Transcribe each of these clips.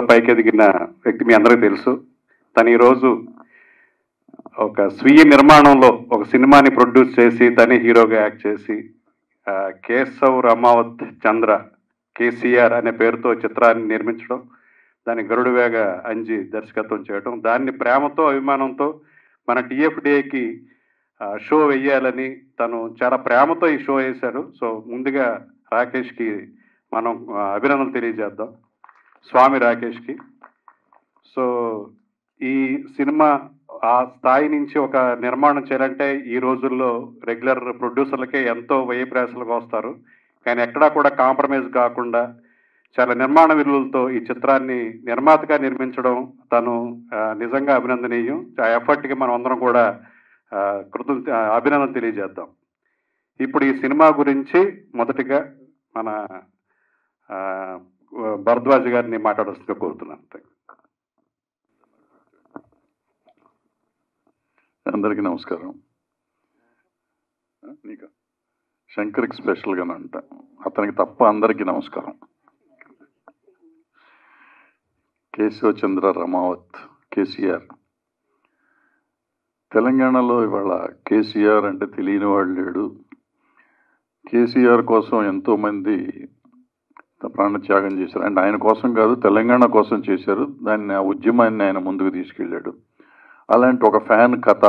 పైకి ఎదిగిన వ్యక్తి మీ అందరికీ తెలుసు. తను ఈరోజు ఒక స్వీయ నిర్మాణంలో ఒక సినిమాని ప్రొడ్యూస్ చేసి తనే హీరోగా యాక్ట్ చేసి కేశవ్ రమావత్ చంద్ర కేసీఆర్ అనే పేరుతో చిత్రాన్ని నిర్మించడం, దాన్ని గరుడువేగ అంజి దర్శకత్వం చేయడం, దాన్ని ప్రేమతో అభిమానంతో మన టీఎఫ్డిఏకి షో వెయ్యాలని తను చాలా ప్రేమతో ఈ షో వేశారు. సో ముందుగా రాకేష్కి మనం అభినందనలు తెలియజేద్దాం, స్వామి రాకేష్కి. సో ఈ సినిమా ఆ స్థాయి నుంచి ఒక నిర్మాణం చేయాలంటే ఈ రోజుల్లో రెగ్యులర్ ప్రొడ్యూసర్లకే ఎంతో వ్యయ ప్రయాసాలకు వస్తారు, కానీ ఎక్కడా కూడా కాంప్రమైజ్ కాకుండా చాలా నిర్మాణ విలువలతో ఈ చిత్రాన్ని నిర్మాతగా నిర్మించడం తను నిజంగా అభినందనీయం. ఆ ఎఫర్ట్కి మనం అందరం కూడా అభినందన తెలియజేద్దాం. ఇప్పుడు ఈ సినిమా గురించి మొదటిగా మన భరద్వాజ్ గారిని మాట్లాడాల్సిందిగా కోరుతున్నాను. అందరికీ నమస్కారం. నీకు శంకర్కి స్పెషల్గానే అంట, అతనికి తప్ప అందరికీ నమస్కారం. కేశవ చంద్ర రమావత్ కేసీఆర్. తెలంగాణలో ఇవాళ కేసీఆర్ అంటే తెలియని వాడు లేడు. కేసీఆర్ కోసం ఎంతోమంది ప్రాణత్యాగం చేశారు. అంటే ఆయన కోసం కాదు, తెలంగాణ కోసం చేశారు. దాన్ని ఆ ఉద్యమాన్ని ఆయన ముందుకు తీసుకెళ్ళాడు. అలాంటి ఒక ఫ్యాన్ కథ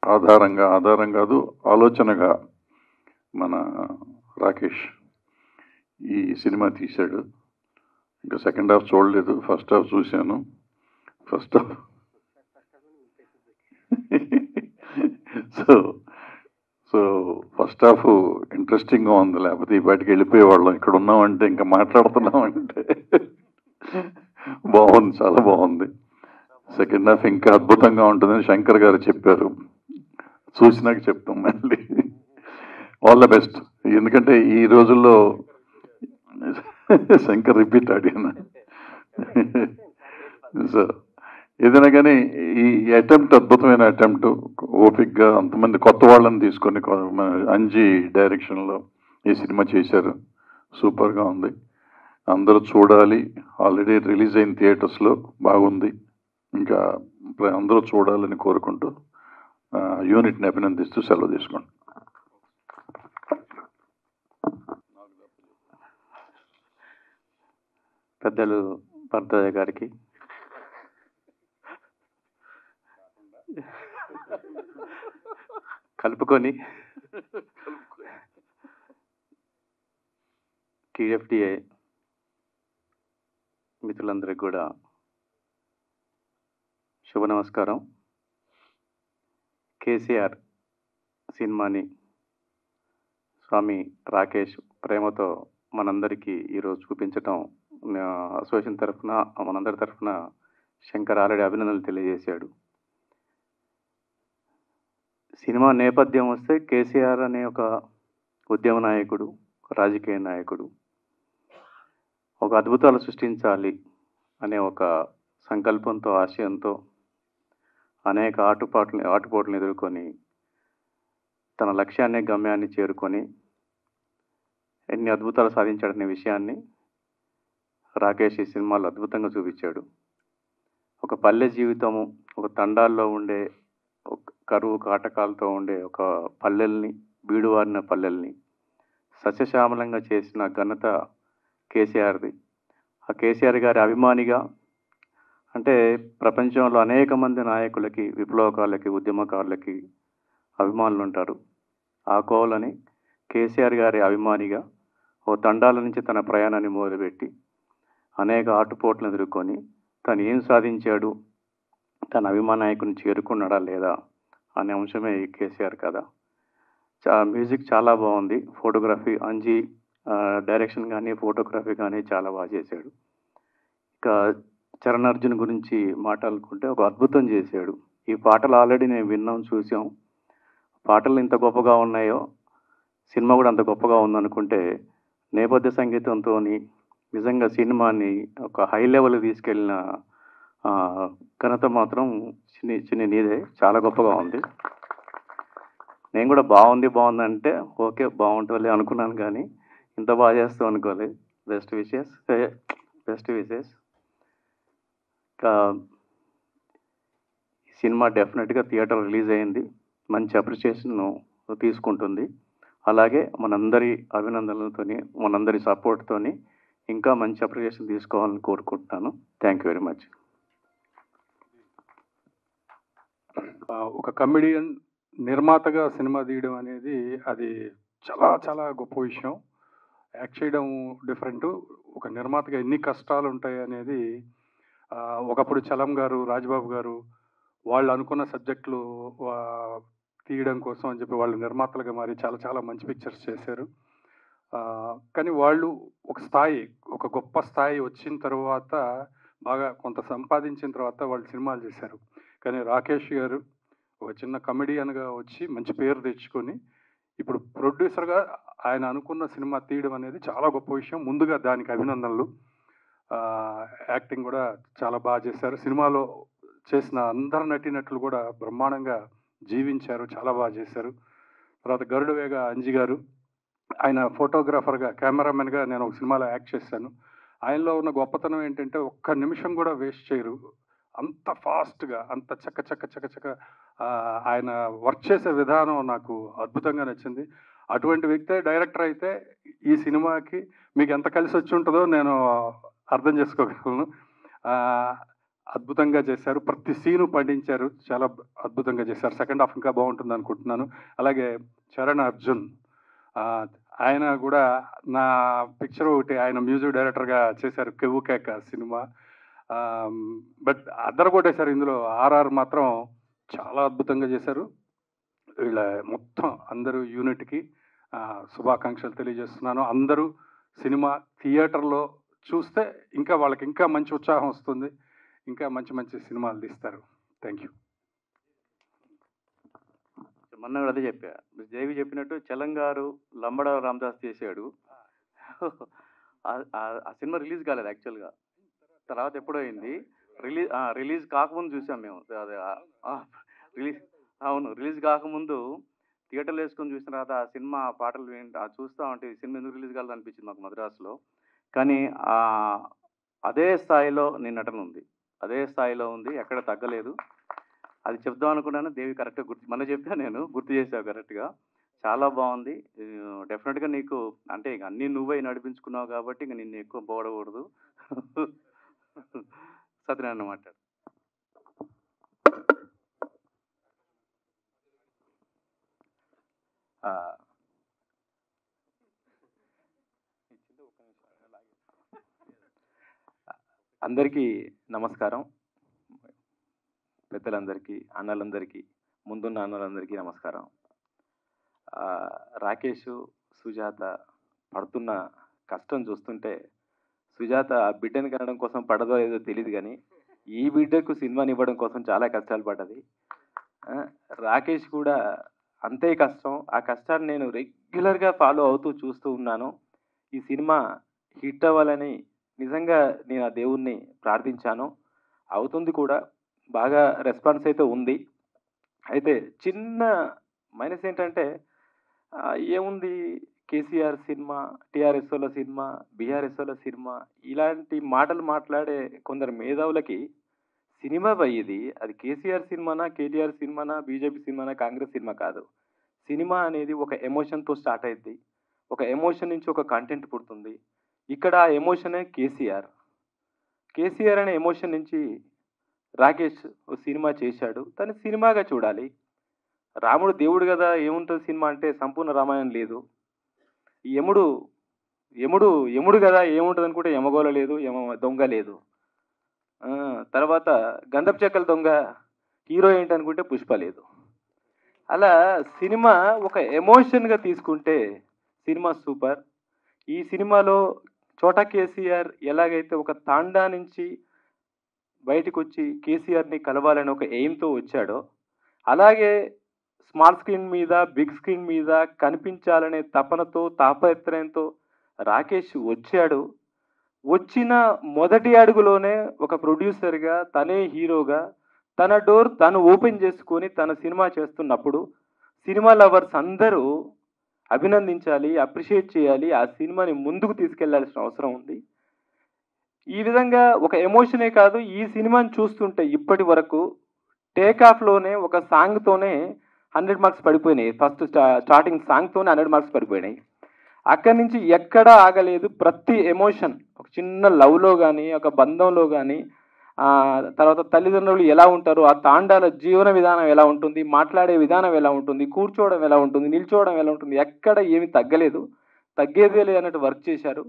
ఆధారం కాదు, ఆలోచనగా మన రాకేష్ ఈ సినిమా తీశాడు. ఇంకా సెకండ్ హాఫ్ చూడలేదు, ఫస్ట్ హాఫ్ చూశాను. First half so first half ఇంట్రెస్టింగ్గా ఉంది, లేకపోతే ఈ బయటకు వెళ్ళిపోయేవాళ్ళం. ఇక్కడ ఉన్నామంటే ఇంకా మాట్లాడుతున్నామంటే బాగుంది, చాలా బాగుంది. సెకండ్ హాఫ్ ఇంకా అద్భుతంగా ఉంటుందని శంకర్ గారు చెప్పారు. చూసినాక చెప్తాం మళ్ళీ. All the best. ఎందుకంటే ఈ రోజుల్లో శంకర్ రిపీట్ అడిగిన సో ఏదైనా కానీ ఈ అటెంప్ట్ అద్భుతమైన అటెంప్ట్. ఓపిక్గా అంతమంది కొత్త వాళ్ళని తీసుకొని అంజి డైరెక్షన్లో ఈ సినిమా చేశారు. సూపర్గా ఉంది, అందరూ చూడాలి. ఆల్రెడీ రిలీజ్ అయిన థియేటర్స్లో బాగుంది. ఇంకా అందరూ చూడాలని కోరుకుంటూ యూనిట్ని అభినందిస్తూ సెలవు తీసుకోండి. పెద్దలు భరద్వాజ్ గారికి, కలుపుకొని టీఎఫ్డిఏ మిత్రులందరికీ కూడా శుభ నమస్కారం. కేసీఆర్ సినిమాని స్వామి రాకేష్ ప్రేమతో మనందరికీ ఈరోజు చూపించటం అసోసియేషన్ తరఫున, మనందరి తరఫున శంకర్ ఆల్రెడీ అభినందనలు తెలియజేశాడు. సినిమా నేపథ్యం వస్తే కేసీఆర్ అనే ఒక ఉద్యమ నాయకుడు, రాజకీయ నాయకుడు, ఒక అద్భుతాలు సృష్టించాలి అనే ఒక సంకల్పంతో, ఆశయంతో అనేక ఆటుపోట్లను ఎదుర్కొని తన లక్ష్యాన్ని, గమ్యాన్ని చేరుకొని ఎన్ని అద్భుతాలు సాధించాడనే విషయాన్ని రాకేష్ ఈ సినిమాలో అద్భుతంగా చూపించాడు. ఒక పల్లె జీవితము, ఒక తండాల్లో ఉండే, ఒక కరువు కాటకాలతో ఉండే ఒక పల్లెల్ని, బీడువారిన పల్లెల్ని సస్యశ్యామలంగా చేసిన ఘనత కేసీఆర్ది. ఆ కేసీఆర్ గారి అభిమానిగా, అంటే ప్రపంచంలో అనేక మంది నాయకులకి, విప్లవకారులకి, ఉద్యమకారులకి అభిమానులు ఉంటారు. ఆ కోవలని కేసీఆర్ గారి అభిమానిగా ఓ తండాల నుంచి తన ప్రయాణాన్ని మొదలుపెట్టి అనేక ఆటుపోట్లను ఎదుర్కొని తను ఏం సాధించాడు, తన అభిమాన నాయకుని చేరుకున్నాడా లేదా అనే అంశమే ఈ కేసీఆర్ కథ. మ్యూజిక్ చాలా బాగుంది, ఫోటోగ్రఫీ అంజి డైరెక్షన్ కానీ ఫోటోగ్రఫీ కానీ చాలా బాగా చేశాడు. ఇక చరణ్ అర్జున్ గురించి మాట్లాడుకుంటే ఒక అద్భుతం చేశాడు. ఈ పాటలు ఆల్రెడీ నేను విన్నాం, చూసాం. పాటలు ఇంత గొప్పగా ఉన్నాయో సినిమా కూడా అంత గొప్పగా ఉందనుకుంటే నేపథ్య సంగీతంతో నిజంగా సినిమాని ఒక హై లెవెల్ తీసుకెళ్ళిన ఘనత మాత్రం చిన్ని నీదే. చాలా గొప్పగా ఉంది. నేను కూడా బాగుంది అంటే ఓకే బాగుంటుంది అనుకున్నాను, కానీ ఇంత బాగా చేస్తాం అనుకోలేదు. Best wishes. ఇంకా ఈ సినిమా డెఫినెట్గా థియేటర్ రిలీజ్ అయింది, మంచి అప్రిషియేషన్ తీసుకుంటుంది. అలాగే మనందరి అభినందనలతోని, మనందరి సపోర్ట్తోని ఇంకా మంచి అప్రిషియేషన్ తీసుకోవాలని కోరుకుంటున్నాను. Thank you very much. ఒక కమెడియన్ నిర్మాతగా సినిమా తీయడం అనేది అది చాలా చాలా గొప్ప విషయం. యాక్ట్ చేయడం డిఫరెంట్, ఒక నిర్మాతగా ఎన్ని కష్టాలు ఉంటాయి అనేది ఒకప్పుడు చలం గారు, రాజ్బాబు గారు వాళ్ళు అనుకున్న సబ్జెక్టులు తీయడం కోసం అని చెప్పి వాళ్ళు నిర్మాతలుగా మారి చాలా చాలా మంచి పిక్చర్స్ చేశారు. కానీ వాళ్ళు ఒక స్థాయి, ఒక గొప్ప స్థాయి వచ్చిన తర్వాత, బాగా కొంత సంపాదించిన తర్వాత వాళ్ళు సినిమాలు చేశారు. కానీ రాకేష్ గారు ఒక చిన్న కమెడియన్గా వచ్చి మంచి పేరు తెచ్చుకొని ఇప్పుడు ప్రొడ్యూసర్గా ఆయన అనుకున్న సినిమా తీయడం అనేది చాలా గొప్ప విషయం. ముందుగా దానికి అభినందనలు. యాక్టింగ్ కూడా చాలా బాగా చేశారు. సినిమాలో చేసిన అందరు నటీనటులు కూడా బ్రహ్మాండంగా జీవించారు, చాలా బాగా చేశారు. తర్వాత గరుడవేగ అంజి గారు, ఆయన ఫోటోగ్రాఫర్గా, కెమెరామెన్గా నేను ఒక సినిమాలో యాక్ట్ చేశాను. ఆయనలో ఉన్న గొప్పతనం ఏంటంటే ఒక్క నిమిషం కూడా వేస్ట్ చేయరు. అంత ఫాస్ట్గా, అంత చక్క ఆయన వర్క్ చేసే విధానం నాకు అద్భుతంగా నచ్చింది. అటువంటి వ్యక్తే డైరెక్టర్ అయితే ఈ సినిమాకి మీకు ఎంత కలిసి వచ్చి ఉంటుందో నేను అర్థం చేసుకోగలను. అద్భుతంగా చేశారు, ప్రతి సీను పండించారు, చాలా అద్భుతంగా చేశారు. సెకండ్ హాఫ్ ఇంకా బాగుంటుంది అనుకుంటున్నాను. అలాగే చరణ్ అర్జున్, ఆయన కూడా నా పిక్చర్ ఒకటి ఆయన మ్యూజిక్ డైరెక్టర్గా చేశారు, కెవ్వు కేక సినిమా. బట్ అద్దరు కొట్టేశారు ఇందులో. ఆర్ఆర్ మాత్రం చాలా అద్భుతంగా చేశారు. వీళ్ళ మొత్తం అందరూ యూనిట్కి శుభాకాంక్షలు తెలియజేస్తున్నాను. అందరూ సినిమా థియేటర్లో చూస్తే ఇంకా వాళ్ళకి ఇంకా మంచి ఉత్సాహం వస్తుంది, ఇంకా మంచి మంచి సినిమాలు తీస్తారు. Thank you. మొన్న అదే చెప్పా, జేవి చెప్పినట్టు చలం గారు లంబడ రామదాస్ చేశాడు. ఆ సినిమా రిలీజ్ కాలేదు యాక్చువల్గా, తర్వాత ఎప్పుడో అయింది. రిలీజ్ కాకముందు చూసాం మేము. అదే రిలీజ్ కాకముందు థియేటర్లో వేసుకొని చూసిన తర్వాత ఆ సినిమా పాటలు చూస్తూ ఉంటే ఈ సినిమా ఎందుకు రిలీజ్ కాలేదు అనిపించింది మాకు మద్రాసులో. కానీ అదే స్థాయిలో నీ నటన ఉంది, అదే స్థాయిలో ఉంది, ఎక్కడ తగ్గలేదు. అది చెప్దాం అనుకున్నాను, దేవి కరెక్ట్గా మొన్న చెప్పా నేను, గుర్తు చేసావు కరెక్ట్గా. చాలా బాగుంది. డెఫినెట్గా నీకు అంటే ఇక అన్నీ నువ్వే నడిపించుకున్నావు కాబట్టి ఇంక నిన్ను ఎక్కువ పోడకూడదు. సత్యనారాయణ మాట్లాడు. అందరికీ నమస్కారం. పెద్దలందరికీ, అన్నలందరికీ, ముందున్న అన్నలందరికీ నమస్కారం. రాకేష్, సుజాత పడుతున్న కష్టం చూస్తుంటే, సుజాత బిడ్డని కనడం కోసం పడదో ఏదో తెలియదు, కానీ ఈ బిడ్డకు సినిమాని ఇవ్వడం కోసం చాలా కష్టాలు పడ్డది. రాకేష్ కూడా అంతే కష్టం. ఆ కష్టాన్ని నేను రెగ్యులర్గా ఫాలో అవుతూ చూస్తూ ఉన్నాను. ఈ సినిమా హిట్ అవ్వాలని నిజంగా నేను ఆ దేవుణ్ణి ప్రార్థించాను. అవుతుంది కూడా, బాగా రెస్పాన్స్ అయితే ఉంది. అయితే చిన్న మైనస్ ఏంటంటే, ఏముంది కేసీఆర్ సినిమా, టీఆర్ఎస్ వాళ్ళ సినిమా, బీఆర్ఎస్ వాళ్ళ సినిమా, ఇలాంటి మాటలు మాట్లాడే కొందరు మేధావులకి సినిమా ఇది, అది కేసీఆర్ సినిమానా, కేటీఆర్ సినిమానా, బీజేపీ సినిమానా, కాంగ్రెస్ సినిమా కాదు. సినిమా అనేది ఒక ఎమోషన్తో స్టార్ట్ అయింది. ఒక ఎమోషన్ నుంచి ఒక కంటెంట్ పుడుతుంది. ఇక్కడ ఆ ఎమోషనే కేసీఆర్. కేసీఆర్ అనే ఎమోషన్ నుంచి రాకేష్ సినిమా చేశాడు. తను సినిమాగా చూడాలి. రాముడు దేవుడు కదా, ఏముంటుంది సినిమా అంటే సంపూర్ణ రామాయణం లేదు. యముడు కదా, ఏముంటుంది అనుకుంటే యమగోళ లేదు, దొంగ లేదు. తర్వాత గంధపు చెక్కల దొంగ హీరో ఏంటనుకుంటే పుష్ప లేదు. అలా సినిమా ఒక ఎమోషన్గా తీసుకుంటే సినిమా సూపర్. ఈ సినిమాలో చోటా కేసీఆర్ ఎలాగైతే ఒక తాండా నుంచి బయటకు వచ్చి కేసీఆర్ని కలవాలని ఒక ఎయిమ్తో వచ్చాడో, అలాగే స్మాల్ స్క్రీన్ మీద, బిగ్ స్క్రీన్ మీద కనిపించాలనే తపనతో, తాపత్రయంతో రాకేష్ వచ్చాడు. వచ్చిన మొదటి అడుగులోనే ఒక ప్రొడ్యూసర్గా, తనే హీరోగా తన డోర్ తను ఓపెన్ చేసుకొని తన సినిమా చేస్తున్నప్పుడు సినిమా లవర్స్ అందరూ అభినందించాలి, అప్రిషియేట్ చేయాలి, ఆ సినిమాని ముందుకు తీసుకెళ్లాల్సిన అవసరం ఉంది. ఈ విధంగా ఒక ఎమోషనే కాదు, ఈ సినిమాని చూస్తుంటే ఇప్పటి వరకు టేక్ ఆఫ్లోనే ఒక సాంగ్తోనే 100 మార్క్స్ పడిపోయినాయి. ఫస్ట్ స్టార్టింగ్ సాంగ్తోనే 100 మార్క్స్ పడిపోయినాయి. అక్కడి నుంచి ఎక్కడా ఆగలేదు. ప్రతి ఎమోషన్, ఒక చిన్న లవ్లో కానీ, ఒక బంధంలో కానీ, తర్వాత తల్లిదండ్రులు ఎలా ఉంటారు, ఆ తాండాల జీవన విధానం ఎలా ఉంటుంది, మాట్లాడే విధానం ఎలా ఉంటుంది, కూర్చోవడం ఎలా ఉంటుంది, నిల్చోవడం ఎలా ఉంటుంది, ఎక్కడ ఏమి తగ్గలేదు, తగ్గేదే లేదన్నట్టు వర్క్ చేశారు.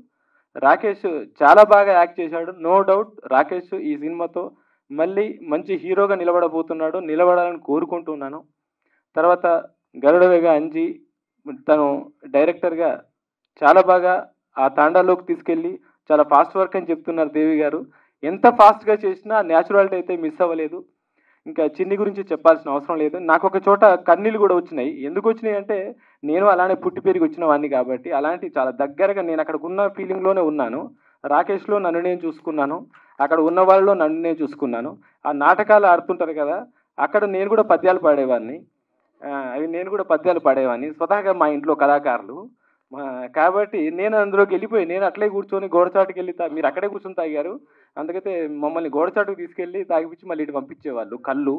రాకేష్ చాలా బాగా యాక్ట్ చేశాడు. నో డౌట్ రాకేష్ ఈ సినిమాతో మళ్ళీ మంచి హీరోగా నిలబడబోతున్నాడు, నిలబడాలని కోరుకుంటున్నాను. తర్వాత గరుడవేగ అంజీ తను డైరెక్టర్గా చాలా బాగా ఆ తాండాలోకి తీసుకెళ్ళి చాలా ఫాస్ట్ వర్క్ అని చెప్తున్నారు దేవి గారు. ఎంత ఫాస్ట్గా చేసినా న్యాచురాలిటీ అయితే మిస్ అవ్వలేదు. ఇంకా చిన్ని గురించి చెప్పాల్సిన అవసరం లేదు. నాకు ఒక చోట కన్నీళ్ళు కూడా వచ్చినాయి. ఎందుకు వచ్చినాయి అంటే నేను అలానే పుట్టి పెరిగి వచ్చిన వాడిని కాబట్టి అలాంటి చాలా దగ్గరగా నేను అక్కడ ఉన్న ఫీలింగ్లోనే ఉన్నాను. రాకేష్లో నన్ను నేను చూసుకున్నాను, అక్కడ ఉన్న వాళ్ళలో నన్ను నేను చూసుకున్నాను. ఆ నాటకాలు ఆడుతుంటారు కదా, అక్కడ నేను కూడా పద్యాలు పాడేవాడిని. నేను కూడా పద్యాలు పాడేవాడిని స్వతహాగా మా ఇంట్లో కళాకారులు. కాబట్టి నేను అందులోకి వెళ్ళిపోయి నేను అట్లే కూర్చొని గోడచాటుకి వెళ్ళి మీరు అక్కడే కూర్చొని తాగారు, అందుకైతే మమ్మల్ని గోడచాటుకు తీసుకెళ్ళి తాగిపించి మళ్ళీ ఇటు పంపించేవాళ్ళు కళ్ళు.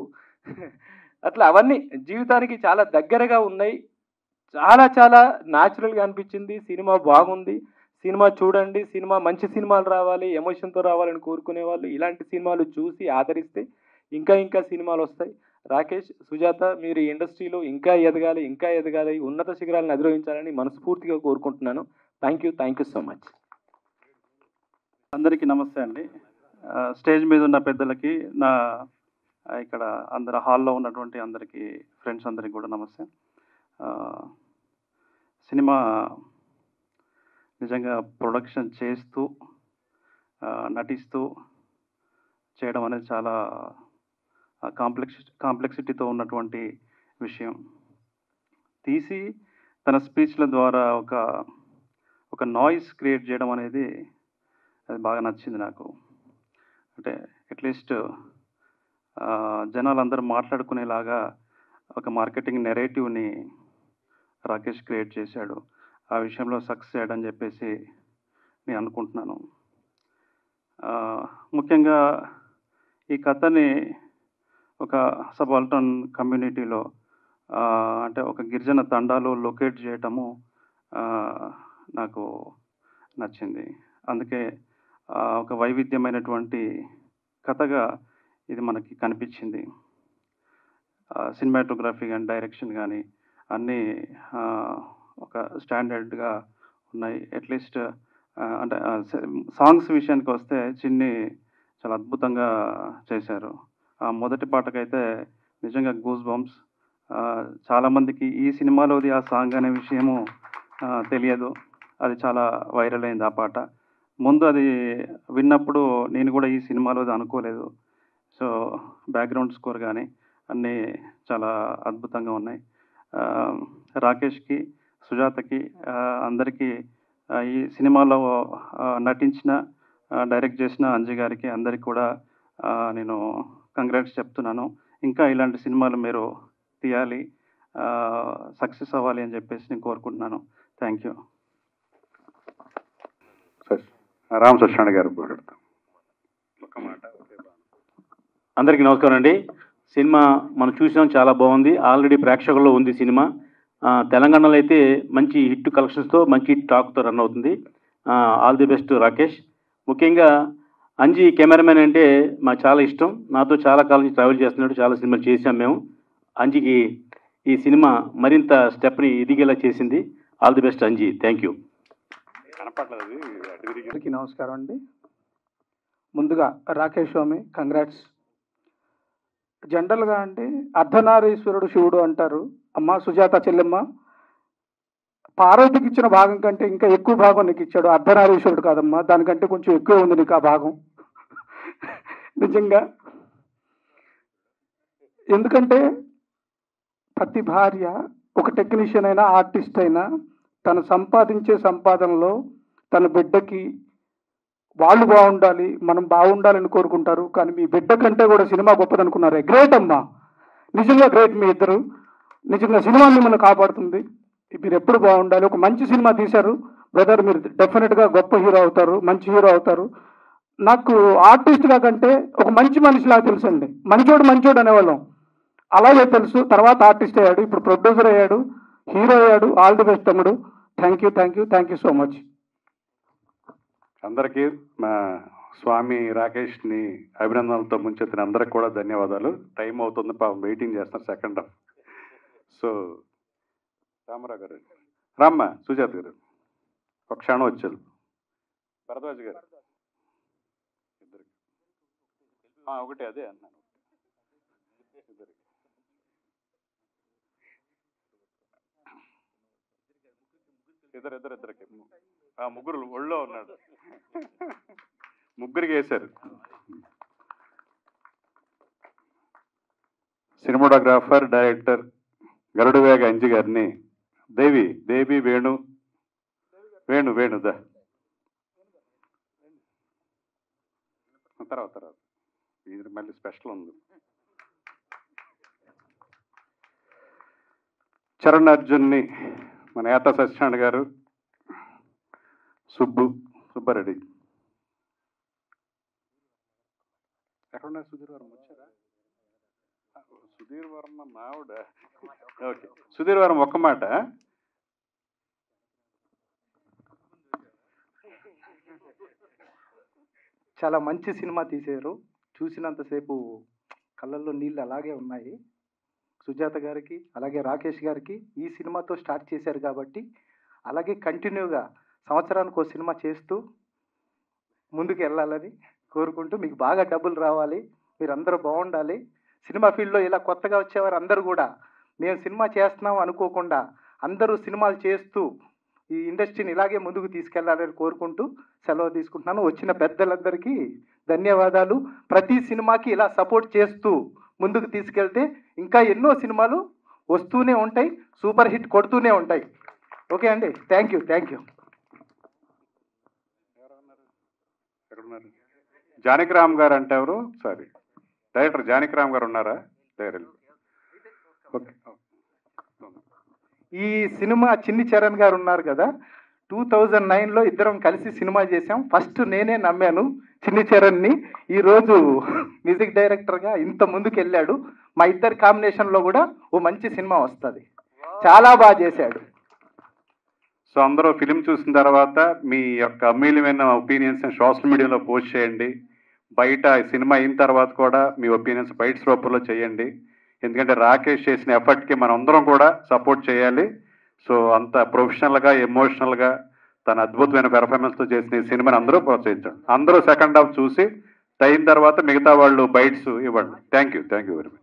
అట్లా అవన్నీ జీవితానికి చాలా దగ్గరగా ఉన్నాయి. చాలా చాలా న్యాచురల్గా అనిపించింది. సినిమా బాగుంది, సినిమా చూడండి. సినిమా మంచి సినిమాలు రావాలి, ఎమోషన్తో రావాలని కోరుకునే వాళ్ళు ఇలాంటి సినిమాలు చూసి ఆదరిస్తే ఇంకా ఇంకా సినిమాలు వస్తాయి. రాకేష్, సుజాత, మీరు ఈ ఇండస్ట్రీలో ఇంకా ఎదగాలి, ఇంకా ఎదగాలి, ఉన్నత శిఖరాలను అధిరోహించాలని మనస్ఫూర్తిగా కోరుకుంటున్నాను. Thank you so much. అందరికీ నమస్తే అండి. స్టేజ్ మీద ఉన్న పెద్దలకి, నా ఇక్కడ అందరు హాల్లో ఉన్నటువంటి అందరికీ, ఫ్రెండ్స్ అందరికీ కూడా నమస్తే. సినిమా నిజంగా ప్రొడక్షన్ చేస్తూ నటిస్తూ చేయడం అనేది చాలా కాంప్లెక్సిటీతో ఉన్నటువంటి విషయం. తీసి తన స్పీచ్ల ద్వారా ఒక నాయిస్ క్రియేట్ చేయడం అనేది అది బాగా నచ్చింది నాకు. అంటే అట్లీస్ట్ జనాలందరూ మాట్లాడుకునేలాగా ఒక మార్కెటింగ్ నెరేటివ్ని రాకేష్ క్రియేట్ చేశాడు. ఆ విషయంలో సక్సెస్ అయ్యాడని చెప్పేసి నేను అనుకుంటున్నాను. ముఖ్యంగా ఈ కథని ఒక సబాల్టర్న్ కమ్యూనిటీలో అంటే ఒక గిరిజన తండాలో లొకేట్ చేయటము నాకు నచ్చింది. అందుకే ఒక వైవిధ్యమైనటువంటి కథగా ఇది మనకి కనిపించింది. సినిమాటోగ్రఫీ కానీ, డైరెక్షన్ కానీ అన్నీ ఒక స్టాండర్డ్గా ఉన్నాయి. అట్లీస్ట్ అంటే సాంగ్స్ విషయానికి వస్తే చిన్ని చాలా అద్భుతంగా చేశారు. మొదటి పాటకైతే నిజంగా గూస్ బంప్స్. చాలామందికి ఈ సినిమాలోది ఆ సాంగ్ అనే విషయము తెలియదు. అది చాలా వైరల్ అయింది ఆ పాట. ముందు అది విన్నప్పుడు నేను కూడా ఈ సినిమాలోది అనుకోలేదు. సో బ్యాక్గ్రౌండ్ స్కోర్ కానీ అన్నీ చాలా అద్భుతంగా ఉన్నాయి. రాకేష్కి, సుజాతకి, అందరికీ ఈ సినిమాలో నటించిన, డైరెక్ట్ చేసిన అంజీ గారికి అందరికీ కూడా నేను కంగ్రాట్స్ చెప్తున్నాను. ఇంకా ఇలాంటి సినిమాలు మీరు తీయాలి, సక్సెస్ అవ్వాలి అని చెప్పేసి నేను కోరుకుంటున్నాను. Thank you. రామ్ సత్యనారాయణ గారు అందరికీ నమస్కారం అండి. సినిమా మనం చూసాం, చాలా బాగుంది. ఆల్రెడీ ప్రేక్షకుల్లో ఉంది సినిమా. తెలంగాణలో అయితే మంచి హిట్ కలెక్షన్స్తో, మంచి హిట్ టాక్తో రన్ అవుతుంది. All the best Rakesh. ముఖ్యంగా అంజీ కెమెరామెన్ అంటే మాకు చాలా ఇష్టం. నాతో చాలా కాలం నుంచి ట్రావెల్ చేస్తున్నాడు, చాలా సినిమాలు చేశాం మేము. అంజీకి ఈ సినిమా మరింత స్టెప్ని ఎదిగేలా చేసింది. All the best Anji. Thank you. అందరికీ నమస్కారం అండి. ముందుగా రాకేష్ స్వామి కంగ్రాట్స్. జనరల్గా అంటే అర్ధనారీశ్వరుడు శివుడు అంటారు. అమ్మ సుజాత చెల్లెమ్మ, పార్వతికి ఇచ్చిన భాగం కంటే ఇంకా ఎక్కువ భాగం నీకు ఇచ్చాడు. అర్ధనారీశ్వరుడు కాదమ్మా, దానికంటే కొంచెం ఎక్కువ ఉంది నీకు ఆ భాగం. నిజంగా ఎందుకంటే ప్రతి భార్య, ఒక టెక్నీషియన్ అయినా, ఆర్టిస్ట్ అయినా, తను సంపాదించే సంపాదనలో తన బిడ్డకి వాళ్ళు బాగుండాలి, మనం బాగుండాలని కోరుకుంటారు. కానీ మీ బిడ్డ కంటే కూడా సినిమా గొప్పదనుకున్నారే. గ్రేట్ అమ్మా, నిజంగా గ్రేట్. మీ ఇద్దరు నిజంగా సినిమా మిమ్మల్ని కాపాడుతుంది. మీరు ఎప్పుడు బాగుండాలి. ఒక మంచి సినిమా తీశారు బ్రదర్, మీరు డెఫినెట్గా గొప్ప హీరో అవుతారు, మంచి హీరో అవుతారు. నాకు ఆర్టిస్ట్గా కంటే ఒక మంచి మనిషిలా తెలుసండి. మంచోడు అనేవాళ్ళం, అలాగే తెలుసు. తర్వాత ఆర్టిస్ట్ అయ్యాడు, ఇప్పుడు ప్రొడ్యూసర్ అయ్యాడు, హీరో అయ్యాడు. ఆల్ ది బెస్ట్ తమ్ముడు. Thank you so much. అందరికీ మా స్వామి రాకేష్ని అభినందనలతో ముంచెత్తిన అందరికి కూడా ధన్యవాదాలు. టైం అవుతుంది, పాపం వెయిటింగ్ చేస్తున్నారు సెకండ్ హాఫ్. సో రామారావు గారు, రామ్మ, సుజాత గారు ఒక క్షణం వచ్చారు. భరద్వాజ్ గారు ఒకటి అదే అన్నాను. ఇద్దరికి ముగ్గురు ఒళ్ళో ఉన్నాడు, ముగ్గురికి వేశారు. సినిమాటోగ్రాఫర్, డైరెక్టర్ గరుడువేగ అంజి గారిని దేవి వేణు దా తర్వాత ఇది మళ్ళీ స్పెషల్ ఉంది. చరణ్ అర్జున్ని మన ఏత సత్యనారాయణ గారు, సుబ్బారెడ్డి. ఎక్కడున్నారు సుధీర్ వర్మ? వచ్చారా? సుధీర్ వర్మ మావిడ. ఓకే, సుధీర్ వర్మ ఒక్క మాట. చాలా మంచి సినిమా తీశారు. చూసినంతసేపు కళ్ళల్లో నీళ్ళు అలాగే ఉన్నాయి. సుజాత గారికి అలాగే రాకేష్ గారికి ఈ సినిమాతో స్టార్ట్ చేశారు కాబట్టి అలాగే కంటిన్యూగా సంవత్సరానికి ఒక సినిమా చేస్తూ ముందుకు వెళ్ళాలని కోరుకుంటూ, మీకు బాగా డబ్బులు రావాలి, మీరందరూ బాగుండాలి. సినిమా ఫీల్డ్లో ఇలా కొత్తగా వచ్చేవారు అందరూ కూడా మేము సినిమా చేస్తున్నాం అనుకోకుండా అందరూ సినిమాలు చేస్తూ ఈ ఇండస్ట్రీని ఇలాగే ముందుకు తీసుకెళ్లాలని కోరుకుంటూ సెలవు తీసుకుంటున్నాను. వచ్చిన పెద్దలందరికీ ధన్యవాదాలు. ప్రతి సినిమాకి ఇలా సపోర్ట్ చేస్తూ ముందుకు తీసుకెళ్తే ఇంకా ఎన్నో సినిమాలు వస్తూనే ఉంటాయి, సూపర్ హిట్ కొడుతూనే ఉంటాయి. ఓకే అండి, థ్యాంక్ యూ. జానకిరామ్ గారు అంటే ఎవరు? సారీ, డైరెక్టర్ జానకిరామ్ గారు ఉన్నారా? ఓకే. ఈ సినిమా చిన్ని చరణ్ గారు ఉన్నారు కదా, 2009లో ఇద్దరం కలిసి సినిమా చేశాం. ఫస్ట్ నేనే నమ్మాను చిన్ని చరణ్ని. ఈరోజు మ్యూజిక్ డైరెక్టర్గా ఇంత ముందుకు వెళ్ళాడు. మా ఇద్దరి కాంబినేషన్లో కూడా ఓ మంచి సినిమా వస్తుంది. చాలా బాగా చేశాడు. సో అందరూ ఫిలిం చూసిన తర్వాత మీ యొక్క అమూల్యమైన ఒపీనియన్స్ సోషల్ మీడియాలో పోస్ట్ చేయండి. బయట సినిమా అయిన తర్వాత కూడా మీ ఒపీనియన్స్ బయట రూపంలో చేయండి. ఎందుకంటే రాకేష్ చేసిన ఎఫర్ట్కి మనం అందరం కూడా సపోర్ట్ చేయాలి. సో అంత ప్రొఫెషనల్గా, ఎమోషనల్గా తన అద్భుతమైన పెర్ఫార్మెన్స్తో చేసిన ఈ సినిమాని అందరూ ప్రోత్సహించండి. అందరూ సెకండ్ హాఫ్ చూసి అయిన తర్వాత మిగతా వాళ్ళు బైట్స్ ఇవ్వండి. Thank you very much.